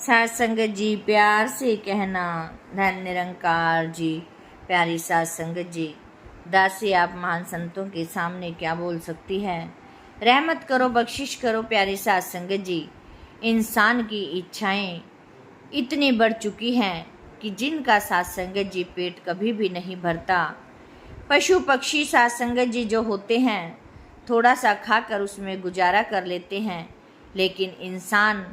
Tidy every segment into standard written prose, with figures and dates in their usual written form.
साध संगत जी प्यार से कहना, धन निरंकार जी। प्यारी साध संगत जी, दासी आप महान संतों के सामने क्या बोल सकती है। रहमत करो, बख्शिश करो प्यारी साध संगत जी। इंसान की इच्छाएं इतनी बढ़ चुकी हैं कि जिनका साध संगत जी पेट कभी भी नहीं भरता। पशु पक्षी साध संगत जी जो होते हैं थोड़ा सा खाकर उसमें गुजारा कर लेते हैं, लेकिन इंसान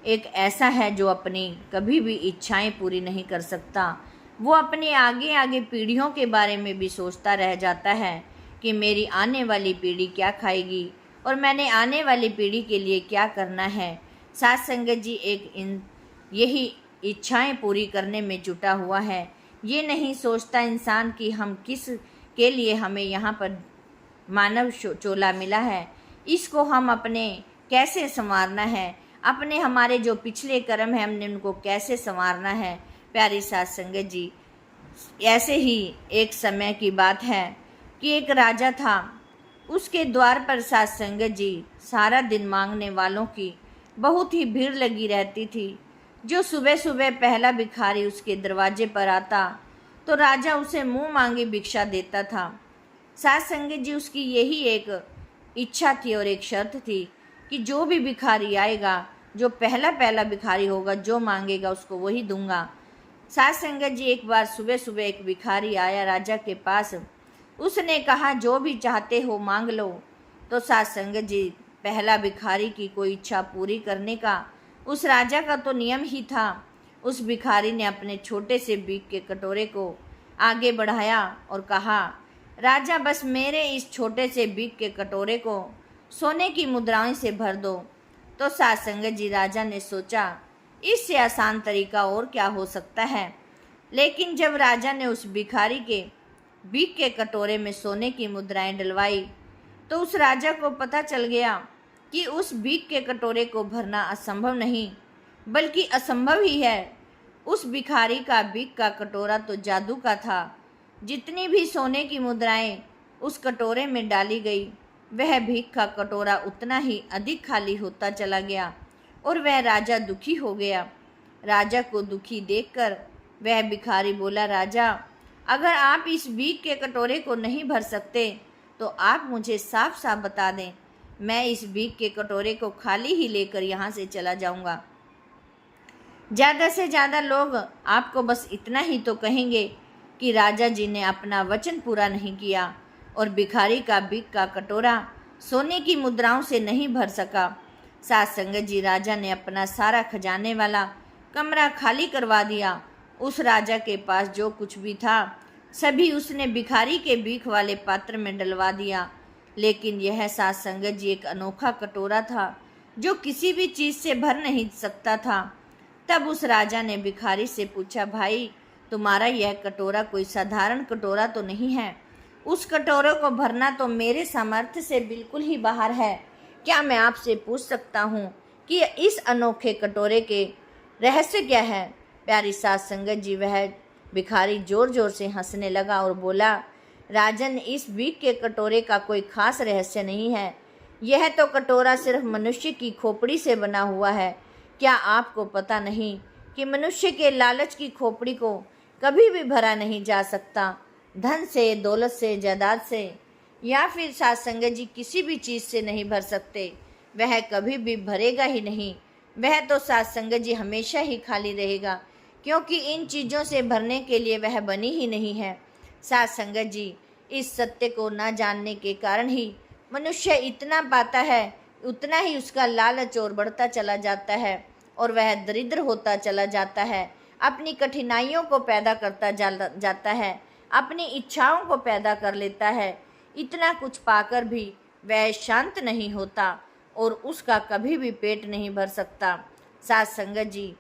एक ऐसा है जो अपनी कभी भी इच्छाएं पूरी नहीं कर सकता। वो अपने आगे आगे पीढ़ियों के बारे में भी सोचता रह जाता है कि मेरी आने वाली पीढ़ी क्या खाएगी और मैंने आने वाली पीढ़ी के लिए क्या करना है। साध संगत जी यही इच्छाएं पूरी करने में जुटा हुआ है। ये नहीं सोचता इंसान कि हम किस के लिए हमें यहाँ पर मानव चोला मिला है, इसको हम अपने कैसे संवारना है, अपने हमारे जो पिछले कर्म हैं हमने उनको कैसे संवारना है। प्यारी साध संगत जी, ऐसे ही एक समय की बात है कि एक राजा था। उसके द्वार पर साध संगत जी सारा दिन मांगने वालों की बहुत ही भीड़ लगी रहती थी। जो सुबह सुबह पहला भिखारी उसके दरवाजे पर आता तो राजा उसे मुंह मांगी भिक्षा देता था। साध संगत जी उसकी यही एक इच्छा थी और एक शर्त थी कि जो भी भिखारी आएगा, जो पहला भिखारी होगा, जो मांगेगा उसको वही दूंगा। साध संगत जी एक बार सुबह सुबह एक भिखारी आया राजा के पास। उसने कहा जो भी चाहते हो मांग लो। तो साध संगत जी पहला भिखारी की कोई इच्छा पूरी करने का उस राजा का तो नियम ही था। उस भिखारी ने अपने छोटे से बीक के कटोरे को आगे बढ़ाया और कहा, राजा बस मेरे इस छोटे से बीक के कटोरे को सोने की मुद्राओं से भर दो। तो साध संगत जी राजा ने सोचा इससे आसान तरीका और क्या हो सकता है। लेकिन जब राजा ने उस भिखारी के बीक के कटोरे में सोने की मुद्राएं डलवाई तो उस राजा को पता चल गया कि उस बीक के कटोरे को भरना असंभव नहीं बल्कि असंभव ही है। उस भिखारी का बीक का कटोरा तो जादू का था। जितनी भी सोने की मुद्राएं उस कटोरे में डाली गई, वह भीख का कटोरा उतना ही अधिक खाली होता चला गया और वह राजा दुखी हो गया। राजा को दुखी देखकर वह भिखारी बोला, राजा अगर आप इस भीख के कटोरे को नहीं भर सकते तो आप मुझे साफ साफ बता दें, मैं इस भीख के कटोरे को खाली ही लेकर यहाँ से चला जाऊँगा। ज़्यादा से ज़्यादा लोग आपको बस इतना ही तो कहेंगे कि राजा जी ने अपना वचन पूरा नहीं किया और भिखारी का भीख का कटोरा सोने की मुद्राओं से नहीं भर सका। साध संगत जी राजा ने अपना सारा खजाने वाला कमरा खाली करवा दिया। उस राजा के पास जो कुछ भी था सभी उसने भिखारी के भीख वाले पात्र में डलवा दिया। लेकिन यह साध संगत जी एक अनोखा कटोरा था जो किसी भी चीज़ से भर नहीं सकता था। तब उस राजा ने भिखारी से पूछा, भाई तुम्हारा यह कटोरा कोई साधारण कटोरा तो नहीं है। उस कटोरे को भरना तो मेरे सामर्थ्य से बिल्कुल ही बाहर है। क्या मैं आपसे पूछ सकता हूँ कि इस अनोखे कटोरे के रहस्य क्या है। प्यारी साध संगत जी वह भिखारी जोर जोर से हंसने लगा और बोला, राजन इस भीख के कटोरे का कोई खास रहस्य नहीं है। यह तो कटोरा सिर्फ मनुष्य की खोपड़ी से बना हुआ है। क्या आपको पता नहीं कि मनुष्य के लालच की खोपड़ी को कभी भी भरा नहीं जा सकता। धन से, दौलत से, जायदाद से या फिर साध संगत जी किसी भी चीज़ से नहीं भर सकते। वह कभी भी भरेगा ही नहीं। वह तो साध संगत जी हमेशा ही खाली रहेगा, क्योंकि इन चीज़ों से भरने के लिए वह बनी ही नहीं है। साध संगत जी इस सत्य को न जानने के कारण ही मनुष्य इतना पाता है उतना ही उसका लालच और बढ़ता चला जाता है और वह दरिद्र होता चला जाता है, अपनी कठिनाइयों को पैदा करता जाता है, अपनी इच्छाओं को पैदा कर लेता है। इतना कुछ पाकर भी वह शांत नहीं होता और उसका कभी भी पेट नहीं भर सकता। साध संगत जी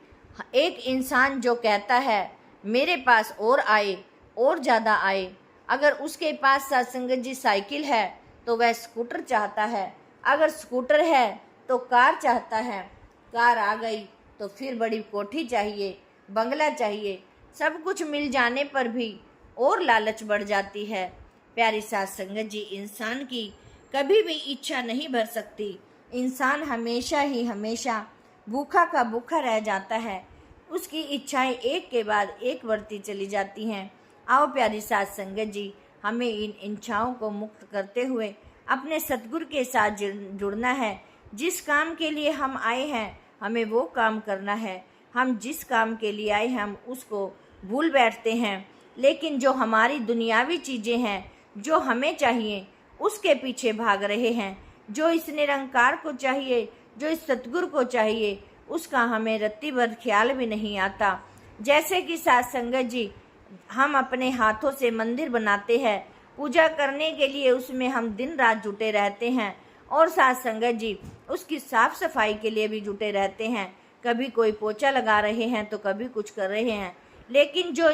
एक इंसान जो कहता है मेरे पास और आए और ज़्यादा आए, अगर उसके पास साध संगत जी साइकिल है तो वह स्कूटर चाहता है, अगर स्कूटर है तो कार चाहता है, कार आ गई तो फिर बड़ी कोठी चाहिए, बंगला चाहिए। सब कुछ मिल जाने पर भी और लालच बढ़ जाती है। प्यारी साध संगत जी इंसान की कभी भी इच्छा नहीं भर सकती। इंसान हमेशा ही हमेशा भूखा का भूखा रह जाता है, उसकी इच्छाएं एक के बाद एक बढ़ती चली जाती हैं। आओ प्यारी साध संगत जी, हमें इन इच्छाओं को मुक्त करते हुए अपने सतगुरु के साथ जुड़ना है। जिस काम के लिए हम आए हैं हमें वो काम करना है। हम जिस काम के लिए आए हैं हम उसको भूल बैठते हैं, लेकिन जो हमारी दुनियावी चीज़ें हैं, जो हमें चाहिए, उसके पीछे भाग रहे हैं। जो इस निरंकार को चाहिए, जो इस सतगुरु को चाहिए, उसका हमें रत्ती भर ख्याल भी नहीं आता। जैसे कि साध संगत जी, हम अपने हाथों से मंदिर बनाते हैं, पूजा करने के लिए उसमें हम दिन रात जुटे रहते हैं, और साध संगत जी उसकी साफ सफाई के लिए भी जुटे रहते हैं। कभी कोई पोछा लगा रहे हैं तो कभी कुछ कर रहे हैं, लेकिन जो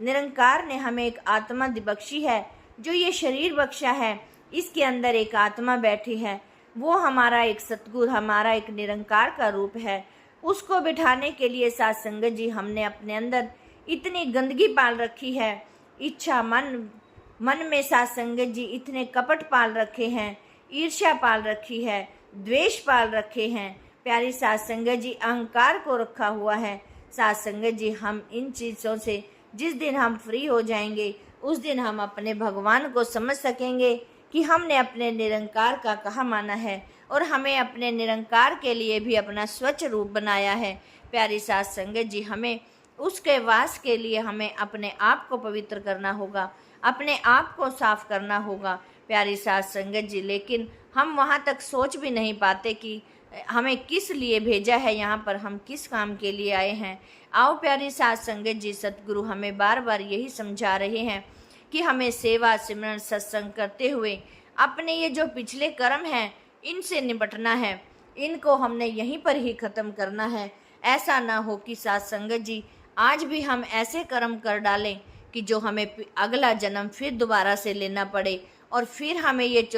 निरंकार ने हमें एक आत्मा बख्शी है, जो ये शरीर बख्शा है, इसके अंदर एक आत्मा बैठी है, वो हमारा एक सतगुरु, हमारा एक निरंकार का रूप है। उसको बिठाने के लिए साध संगत जी हमने अपने अंदर इतनी गंदगी पाल रखी है, इच्छा मन में साध संगत जी इतने कपट पाल रखे हैं, ईर्ष्या पाल रखी है, द्वेष पाल रखे हैं। प्यारी साध संगत जी अहंकार को रखा हुआ है। साध संगत जी हम इन चीज़ों से जिस दिन हम फ्री हो जाएंगे उस दिन हम अपने भगवान को समझ सकेंगे कि हमने अपने निरंकार का कहा माना है, और हमें अपने निरंकार के लिए भी अपना स्वच्छ रूप बनाया है। प्यारी साध संगत जी हमें उसके वास के लिए हमें अपने आप को पवित्र करना होगा, अपने आप को साफ करना होगा। प्यारी साध संगत जी, लेकिन हम वहाँ तक सोच भी नहीं पाते कि हमें किस लिए भेजा है, यहाँ पर हम किस काम के लिए आए हैं। आओ प्यारी साध संगत जी, सतगुरु हमें बार बार यही समझा रहे हैं कि हमें सेवा सिमरन सत्संग करते हुए अपने ये जो पिछले कर्म हैं इनसे निपटना है, इनको हमने यहीं पर ही ख़त्म करना है। ऐसा ना हो कि साध संगत जी आज भी हम ऐसे कर्म कर डालें कि जो हमें अगला जन्म फिर दोबारा से लेना पड़े, और फिर हमें ये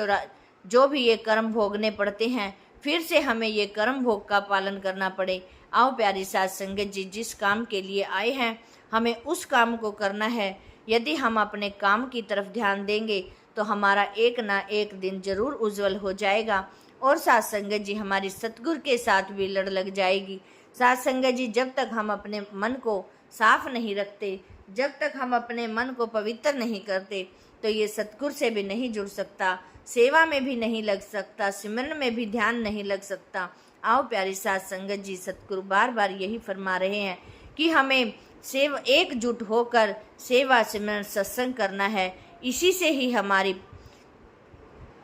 जो भी ये कर्म भोगने पड़ते हैं, फिर से हमें ये कर्म भोग का पालन करना पड़े। आओ प्यारी साध संगत जी, जिस काम के लिए आए हैं हमें उस काम को करना है। यदि हम अपने काम की तरफ ध्यान देंगे तो हमारा एक ना एक दिन जरूर उज्जवल हो जाएगा, और साध संगत जी हमारी सतगुरु के साथ भी लड़ लग जाएगी। साध संगत जी, जब तक हम अपने मन को साफ नहीं रखते, जब तक हम अपने मन को पवित्र नहीं करते, तो ये सतगुरु से भी नहीं जुड़ सकता, सेवा में भी नहीं लग सकता, सिमरन में भी ध्यान नहीं लग सकता। आओ प्यारी साध संगत जी, सतगुरु बार बार यही फरमा रहे हैं कि हमें एकजुट होकर सेवा सिमरन सत्संग करना है। इसी से ही हमारी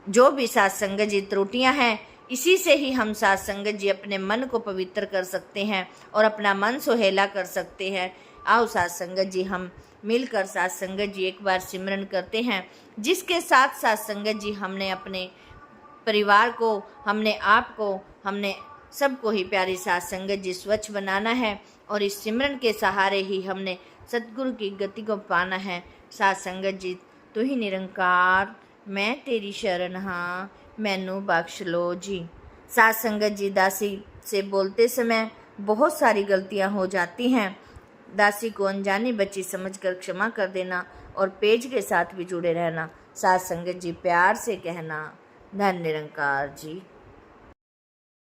जो भी साध संगत जी त्रुटियां हैं, इसी से ही हम साध संगत जी अपने मन को पवित्र कर सकते हैं और अपना मन सुहेला कर सकते हैं। आओ साध संगत जी, हम मिलकर साध संगत जी एक बार सिमरन करते हैं, जिसके साथ साध संगत जी हमने अपने परिवार को, हमने आप को, हमने सबको ही प्यारी साध संगत जी स्वच्छ बनाना है, और इस सिमरन के सहारे ही हमने सतगुरु की गति को पाना है। साध संगत जी, तू ही निरंकार, मैं तेरी शरण हाँ, मैनू बख्श लो जी। साध संगत जी, दासी से बोलते समय बहुत सारी गलतियां हो जाती हैं। दासी को अनजानी बच्ची समझकर क्षमा कर देना और पेज के साथ भी जुड़े रहना। साध संगत जी, प्यार से कहना, धन निरंकार जी।